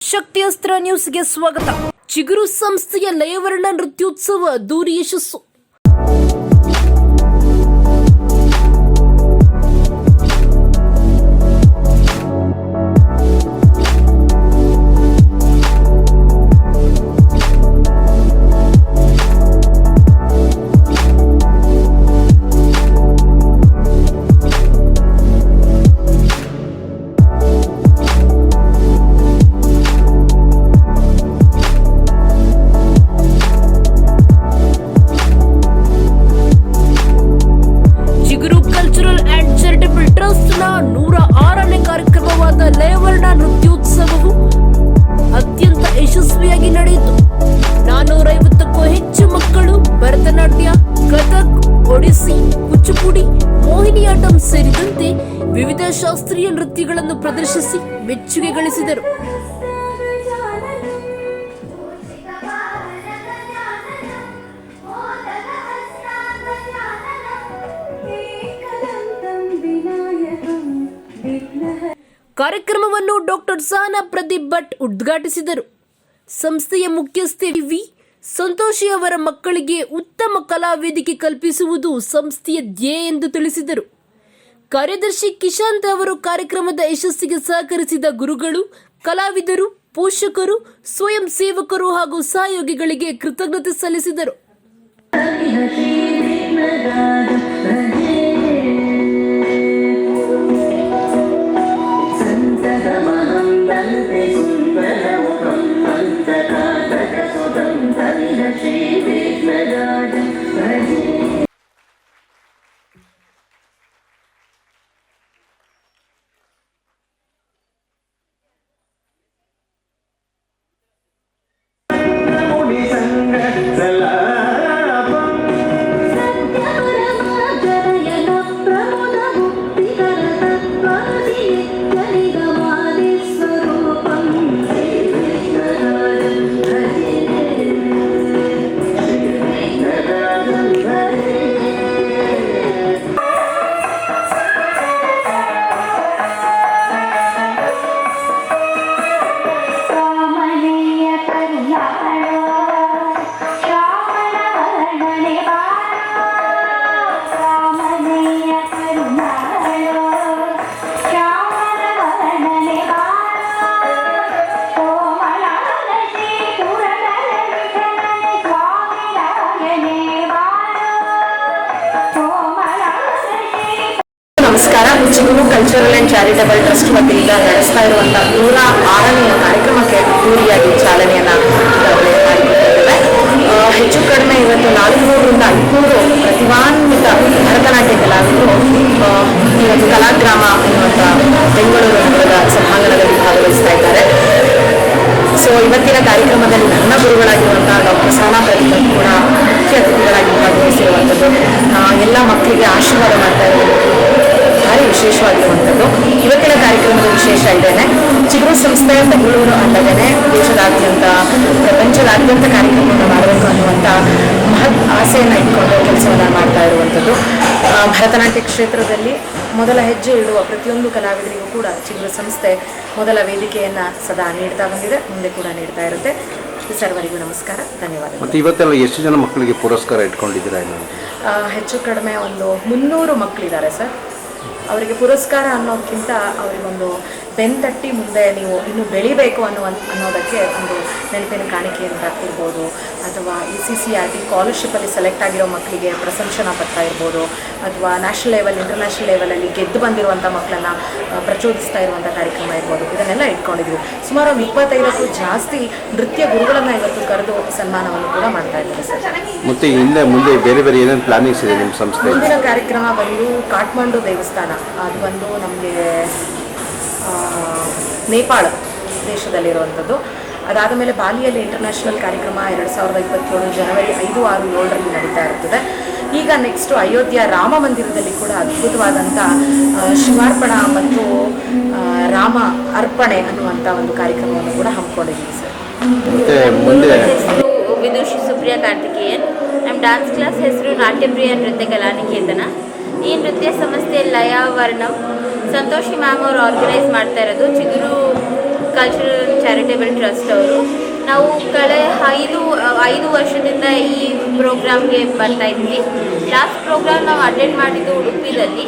ಶಕ್ತಿ ಅಸ್ತ್ರ ನ್ಯೂಸ್ಗೆ ಸ್ವಾಗತ. ಚಿಗುರು ಸಂಸ್ಥೆಯ ಲಯವರ್ಣ ನೃತ್ಯೋತ್ಸವ ಅದ್ದೂರಿ ಯಶಸ್ಸು. ಟ್ರಸ್ಟ್ನ 106ನೇ ಕಾರ್ಯಕ್ರಮವಾದ ಲಯವರ್ಣ ನೃತ್ಯೋತ್ಸವವು ಅತ್ಯಂತ ಯಶಸ್ವಿಯಾಗಿ ನಡೆಯಿತು. 450ಕ್ಕೂ ಹೆಚ್ಚು ಮಕ್ಕಳು ಭರತನಾಟ್ಯ, ಕಥಕ್, ಒಡಿಸ್ಸಿ, ಕುಚ್ಚುಪುಡಿ, ಮೋಹಿನಿಯಾಟ್ಟಂ ಸೇರಿದಂತೆ ವಿವಿಧ ಶಾಸ್ತ್ರೀಯ ನೃತ್ಯಗಳನ್ನು ಪ್ರದರ್ಶಿಸಿ ಮೆಚ್ಚುಗೆ ಗಳಿಸಿದರು. ಕಾರ್ಯಕ್ರಮವನ್ನು ಡಾಕ್ಟರ್ ಸಹನಾ ಪ್ರದೀಪ್ ಭಟ್ ಉದ್ಘಾಟಿಸಿದರು. ಸಂಸ್ಥೆಯ ಮುಖ್ಯಸ್ಥೆ ವಿ ಸಂತೋಷಿ ಅವರ ಮಕ್ಕಳಿಗೆ ಉತ್ತಮ ಕಲಾ ವೇದಿಕೆ ಕಲ್ಪಿಸುವುದು ಸಂಸ್ಥೆಯ ಧ್ಯೇಯ ಎಂದು ತಿಳಿಸಿದರು. ಕಾರ್ಯದರ್ಶಿ ಕಿಶಾಂತ್ ಅವರು ಕಾರ್ಯಕ್ರಮದ ಯಶಸ್ಸಿಗೆ ಸಹಕರಿಸಿದ ಗುರುಗಳು, ಕಲಾವಿದರು, ಪೋಷಕರು, ಸ್ವಯಂ ಸೇವಕರು ಹಾಗೂ ಸಹಯೋಗಿಗಳಿಗೆ ಕೃತಜ್ಞತೆ ಸಲ್ಲಿಸಿದರು. ನಮಸ್ಕಾರ. ಚಿಗುರು ಕಲ್ಚರಲ್ ಅಂಡ್ ಚಾರಿಟಬಲ್ ಟ್ರಸ್ಟ್ ವತಿಯಿಂದ ನಡೆಸ್ತಾ ಇರುವಂತಹ 106ನೇ ಕಾರ್ಯಕ್ರಮಕ್ಕೆ ಅದ್ದೂರಿಯಾಗಿ ಚಾಲನೆಯನ್ನ ಮಾಡಿಕೊಟ್ಟಿದ್ದೇವೆ. ಹೆಚ್ಚು ಕಡಿಮೆ ಇವತ್ತು 400ರಿಂದ 500 ಪ್ರತಿಭಾನ್ವಿತ ಭರತನಾಟ್ಯ ಕಲಾವಿದರು ಇವತ್ತು ಕಲಾಗ್ರಾಮ ಎನ್ನುವಂಥ ಬೆಂಗಳೂರು ನಗರದ ಸಭಾಂಗಣದಲ್ಲಿ ಭಾಗವಹಿಸ್ತಾ ಇದ್ದಾರೆ. ಸೊ ಇವತ್ತಿನ ಕಾರ್ಯಕ್ರಮದಲ್ಲಿ ನನ್ನ ಗುರುಗಳಾಗಿರುವಂತಹ ಡಾಕ್ಟರ್ ಸಹನಾ ಪ್ರದೀಪ್ ಕೂಡ ಮುಖ್ಯ ಅತಿಥಿಗಳಾಗಿ ಭಾಗವಹಿಸಿರುವಂಥದ್ದು. ಎಲ್ಲ ಮಕ್ಕಳಿಗೆ ಆಶೀರ್ವಾದ ಮಾಡ್ತಾ ಇರೋದು ಭಾರಿ ವಿಶೇಷವಾಗಿರುವಂಥದ್ದು. ಇವತ್ತಿನ ಕಾರ್ಯಕ್ರಮದ ವಿಶೇಷ ಇದ್ದೇನೆ, ಚಿಗುರು ಸಂಸ್ಥೆ ಬೆಂಗಳೂರು ಅಲ್ಲದೇ ದೇಶದಾದ್ಯಂತ, ಪ್ರಪಂಚದಾದ್ಯಂತ ಕಾರ್ಯಕ್ರಮವನ್ನು ಮಾಡಬೇಕು ಅನ್ನುವಂಥ ಮಹತ್ ಆಸೆಯನ್ನು ಇಟ್ಕೊಂಡು ಕೆಲಸವನ್ನು ಮಾಡ್ತಾ ಇರುವಂಥದ್ದು. ಭರತನಾಟ್ಯ ಕ್ಷೇತ್ರದಲ್ಲಿ ಮೊದಲ ಹೆಜ್ಜೆ ಇಡುವ ಪ್ರತಿಯೊಂದು ಕಲಾವಿದರಿಗೂ ಕೂಡ ಚಿಗುರು ಸಂಸ್ಥೆ ಮೊದಲ ವೇದಿಕೆಯನ್ನು ಸದಾ ನೀಡ್ತಾ ಬಂದಿದೆ, ಮುಂದೆ ಕೂಡ ನೀಡ್ತಾ ಇರುತ್ತೆ. ಸರ್ವರಿಗೂ ನಮಸ್ಕಾರ, ಧನ್ಯವಾದ. ಮತ್ತು ಇವತ್ತೆಲ್ಲ ಎಷ್ಟು ಜನ ಮಕ್ಕಳಿಗೆ ಪುರಸ್ಕಾರ ಇಟ್ಕೊಂಡಿದ್ದೀರಾ? ಹೆಚ್ಚು ಕಡಿಮೆ ಒಂದು 300 ಮಕ್ಕಳಿದ್ದಾರೆ ಸರ್. ಅವರಿಗೆ ಪುರಸ್ಕಾರ ಅನ್ನೋದಕ್ಕಿಂತ ಅವರಿಗೊಂದು ಬೆನ್ತಟ್ಟಿ ಮುಂದೆ ನೀವು ಇನ್ನೂ ಬೆಳಿಬೇಕು ಅನ್ನೋದಕ್ಕೆ ಒಂದು ನೆನಪಿನ ಕಾಣಿಕೆ ಅಂತ ಇರ್ಬೋದು, ಅಥವಾ ECCRT ಸ್ಕಾಲರ್ಶಿಪ್ಪಲ್ಲಿ ಸೆಲೆಕ್ಟ್ ಆಗಿರೋ ಮಕ್ಕಳಿಗೆ ಪ್ರಶಂಸನಾ ಪತ್ರ ಇರ್ಬೋದು, ಅಥವಾ ನ್ಯಾಷನಲ್ ಲೆವೆಲ್, ಇಂಟರ್ನ್ಯಾಷನಲ್ ಲೆವೆಲಲ್ಲಿ ಗೆದ್ದು ಬಂದಿರುವಂಥ ಮಕ್ಕಳನ್ನು ಪ್ರಚೋದಿಸ್ತಾ ಇರುವಂಥ ಕಾರ್ಯಕ್ರಮ ಇರ್ಬೋದು. ಇದನ್ನೆಲ್ಲ ಇಟ್ಕೊಂಡಿದ್ವಿ. ಸುಮಾರು 25ಕ್ಕೂ ಜಾಸ್ತಿ ನೃತ್ಯ ಗುರುಗಳನ್ನು ಇವತ್ತು ಕರೆದು ಸನ್ಮಾನವನ್ನು ಕೂಡ ಮಾಡ್ತಾ ಇದ್ದಾರೆ ಸರ್. ಮತ್ತು ಹಿಂದೆ ಮುಂದೆ ಬೇರೆ ಬೇರೆ ಏನೇನು ಪ್ಲಾನಿಂಗ್ಸ್ ಇದೆ ನಿಮ್ಮ ಸಂಸ್ಥೆ? ಮುಂದಿನ ಕಾರ್ಯಕ್ರಮ ಬಂದು ಕಾಠ್ಮಂಡು ದೇವಸ್ಥಾನ, ಅದು ಬಂದು ನಮಗೆ ನೇಪಾಳ ದೇಶದಲ್ಲಿರುವಂಥದ್ದು. ಅದಾದ ಮೇಲೆ ಬಾಲಿಯಲ್ಲಿ ಇಂಟರ್ನ್ಯಾಷನಲ್ ಕಾರ್ಯಕ್ರಮ 2027 ಜನವರಿ 5, 6, 7ರಲ್ಲಿ ನಡೀತಾ ಇರ್ತದೆ. ಈಗ ನೆಕ್ಸ್ಟು ಅಯೋಧ್ಯ ರಾಮ ಮಂದಿರದಲ್ಲಿ ಕೂಡ ಅದ್ಭುತವಾದಂಥ ಶಿವಾರ್ಪಣ ಮತ್ತು ರಾಮ ಅರ್ಪಣೆ ಅನ್ನುವಂಥ ಒಂದು ಕಾರ್ಯಕ್ರಮವನ್ನು ಕೂಡ ಹಮ್ಮಿಕೊಂಡಿದ್ದೀವಿ ಸರ್. ವಿದುಷಿ ಸುಪ್ರಿಯಾ ಕಾರ್ತಿಕೇಯನ್. ನಮ್ಮ ಡ್ಯಾನ್ಸ್ ಕ್ಲಾಸ್ ಹೆಸರು ನಾಟ್ಯಪ್ರಿಯ ನೃತ್ಯ ಕಲಾನಿಕೇತನ. ಈ ನೃತ್ಯ ಸಂಸ್ಥೆ ಲಯವರ್ಣಂ ಸಂತೋಷಿ ಮ್ಯಾಮ್ ಅವರು ಆರ್ಗನೈಸ್ ಮಾಡ್ತಾ ಇರೋದು. ಚಿಗುರು ಕಲ್ಚರಲ್ ಚಾರಿಟೇಬಲ್ ಟ್ರಸ್ಟ್ ಅವರು. ನಾವು ಐದು ವರ್ಷದಿಂದ ಈ ಪ್ರೋಗ್ರಾಮ್ಗೆ ಬರ್ತಾ ಇದ್ವಿ. ಲಾಸ್ಟ್ ಪ್ರೋಗ್ರಾಮ್ ನಾವು ಅಟೆಂಡ್ ಮಾಡಿದ್ದು ಉಡುಪಿದಲ್ಲಿ.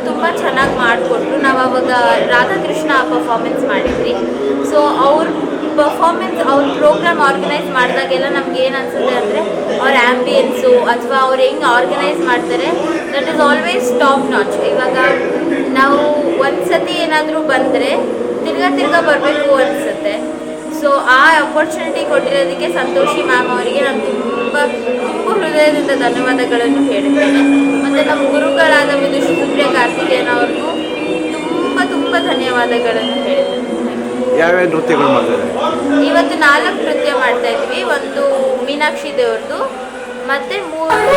ತುಂಬ ಚೆನ್ನಾಗಿ ಮಾಡಿಕೊಟ್ರು. ನಾವು ಅವಾಗ ರಾಧಾಕೃಷ್ಣ ಪರ್ಫಾರ್ಮೆನ್ಸ್ ಮಾಡಿದ್ವಿ. ಸೊ ಅವ್ರ ಪ್ರೋಗ್ರಾಮ್ ಆರ್ಗನೈಸ್ ಮಾಡಿದಾಗೆಲ್ಲ ನಮ್ಗೆ ಏನು ಅನಿಸುತ್ತೆ ಅಂದರೆ ಅವ್ರ ಆ್ಯಂಬಿಯನ್ಸು ಅಥವಾ ಅವ್ರು ಹೆಂಗೆ ಆರ್ಗನೈಸ್ ಮಾಡ್ತಾರೆ, that is always top notch. ಇವಾಗ ನಾವು ಒಂದು ಸತಿ ಏನಾದರೂ ಬಂದರೆ ತಿರ್ಗಾ ಬರಬೇಕು ಅನಿಸುತ್ತೆ. ಸೊ ಆ ಅಪರ್ಚುನಿಟಿ ಕೊಟ್ಟಿರೋದಕ್ಕೆ ಸಂತೋಷಿ ಮ್ಯಾಮ್ ಅವರಿಗೆ ನಾನು ತುಂಬ ಹೃದಯದಿಂದ ಧನ್ಯವಾದಗಳನ್ನು ಹೇಳುತ್ತೇನೆ. ಮತ್ತು ನಮ್ಮ ಗುರುಗಳಾದ ವಿದುಷಿ ಕಾರ್ತಿಕೇಯನ್ ಅವ್ರಿಗೂ ತುಂಬ ಧನ್ಯವಾದಗಳನ್ನು ಹೇಳ್ತೇನೆ. ಯಾವ್ಯಾವ ನೃತ್ಯಗಳು ಮಾಡ್ತಾರೆ? ಇವತ್ತು 4 ನೃತ್ಯ ಮಾಡ್ತಾ ಇದ್ವಿ. ಒಂದು ಮೀನಾಕ್ಷಿ ದೇವ್ರದ್ದು, ಮತ್ತು 3